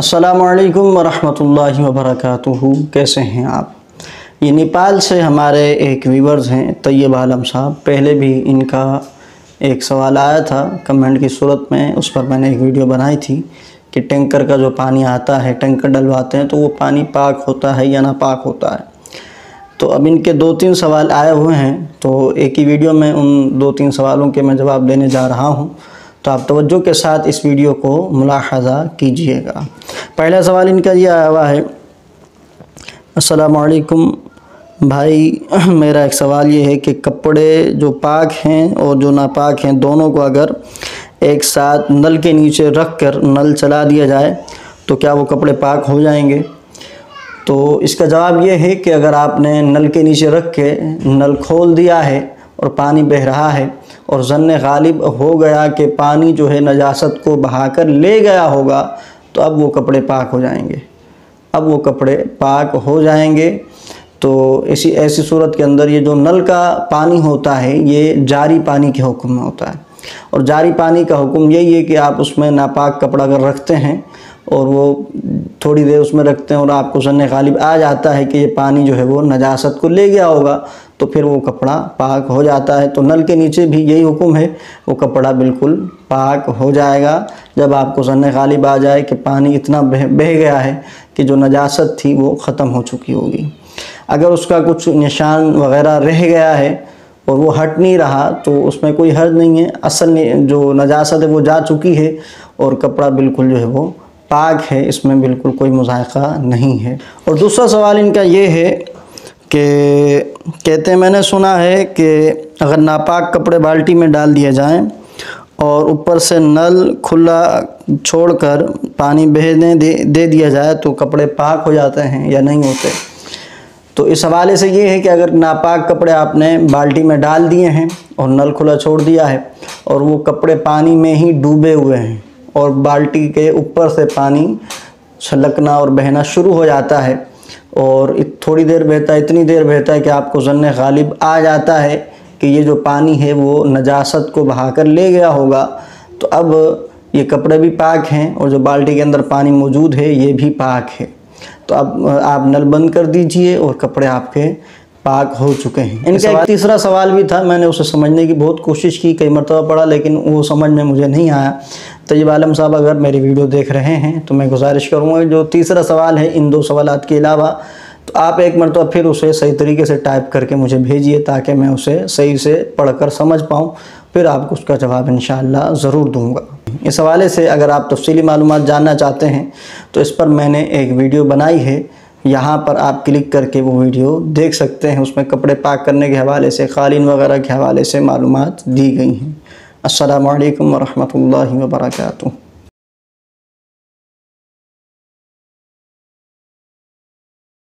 अस्सलामुअलैकुम वरहमतुल्लाहि वबरकातुहू। कैसे हैं आप? ये नेपाल से हमारे एक व्यूवर्स हैं तैयब आलम साहब। पहले भी इनका एक सवाल आया था कमेंट की सूरत में, उस पर मैंने एक वीडियो बनाई थी कि टैंकर का जो पानी आता है, टैंकर डलवाते हैं तो वो पानी पाक होता है या नापाक होता है। तो अब इनके 2-3 सवाल आए हुए हैं, तो एक ही वीडियो में उन 2-3 सवालों के मैं जवाब देने जा रहा हूँ, तो आप तवज्जो के साथ इस वीडियो को मुलाहज़ा कीजिएगा। पहला सवाल इनका ये आया हुआ है, अस्सलामु अलैकुम भाई, मेरा एक सवाल ये है कि कपड़े जो पाक हैं और जो नापाक हैं दोनों को अगर एक साथ नल के नीचे रख कर नल चला दिया जाए तो क्या वो कपड़े पाक हो जाएंगे? तो इसका जवाब ये है कि अगर आपने नल के नीचे रख के नल खोल दिया है और पानी बह रहा है और ज़न्ने गालिब हो गया कि पानी जो है नजासत को बहाकर ले गया होगा, तो अब वो कपड़े पाक हो जाएंगे। अब वो कपड़े पाक हो जाएंगे। तो ऐसी सूरत के अंदर ये जो नल का पानी होता है ये जारी पानी के हुक्म में होता है, और जारी पानी का हुक्म यही है कि आप उसमें नापाक कपड़ा अगर रखते हैं और वो थोड़ी देर उसमें रखते हैं और आपको ज़न्ने गालिब आ जाता है कि ये पानी जो है वो नजासत को ले गया होगा, तो फिर वो कपड़ा पाक हो जाता है। तो नल के नीचे भी यही हुक्म है, वो कपड़ा बिल्कुल पाक हो जाएगा जब आपको ज़न्ने गालिब आ जाए कि पानी इतना बह गया है कि जो नजासत थी वो ख़त्म हो चुकी होगी। अगर उसका कुछ निशान वग़ैरह रह गया है और वो हट नहीं रहा तो उसमें कोई हर्ज नहीं है, असल जो नजासत है वो जा चुकी है और कपड़ा बिल्कुल जो है वो पाक है, इसमें बिल्कुल कोई मुज़ायक़ा नहीं है। और दूसरा सवाल इनका ये है कि कहते हैं मैंने सुना है कि अगर नापाक कपड़े बाल्टी में डाल दिए जाएं और ऊपर से नल खुला छोड़कर पानी बहने दे दिया जाए तो कपड़े पाक हो जाते हैं या नहीं होते? तो इस हवाले से ये है कि अगर नापाक कपड़े आपने बाल्टी में डाल दिए हैं और नल खुला छोड़ दिया है और वो कपड़े पानी में ही डूबे हुए हैं और बाल्टी के ऊपर से पानी छलकना और बहना शुरू हो जाता है और थोड़ी देर बहता है, इतनी देर बहता है कि आपको ज़न्ने गालिब आ जाता है कि ये जो पानी है वो नजासत को बहाकर ले गया होगा, तो अब ये कपड़े भी पाक हैं और जो बाल्टी के अंदर पानी मौजूद है ये भी पाक है। तो अब आप नल बंद कर दीजिए और कपड़े आपके पाक हो चुके हैं। इनका एक तीसरा सवाल भी था, मैंने उसे समझने की बहुत कोशिश की, कई मरतबा पढ़ा, लेकिन वो समझ में मुझे नहीं आया। तैयब आलम साहब अगर मेरी वीडियो देख रहे हैं तो मैं गुजारिश करूँगा जो तीसरा सवाल है इन 2 सवालात के अलावा, तो आप एक मरतबा फिर उसे सही तरीके से टाइप करके मुझे भेजिए ताकि मैं उसे सही से पढ़कर समझ पाऊँ, फिर आपको उसका जवाब इंशाअल्लाह ज़रूर दूँगा। इस हवाले से अगर आप तफसीली मालूमात जानना चाहते हैं तो इस पर मैंने एक वीडियो बनाई है, यहाँ पर आप क्लिक करके वो वीडियो देख सकते हैं। उसमें कपड़े पाक करने के हवाले से, क़ालीन वगैरह के हवाले से मालूमात दी गई हैं। अस्सलामु अलैकुम वरहमतुल्लाहि वबरकातुहू।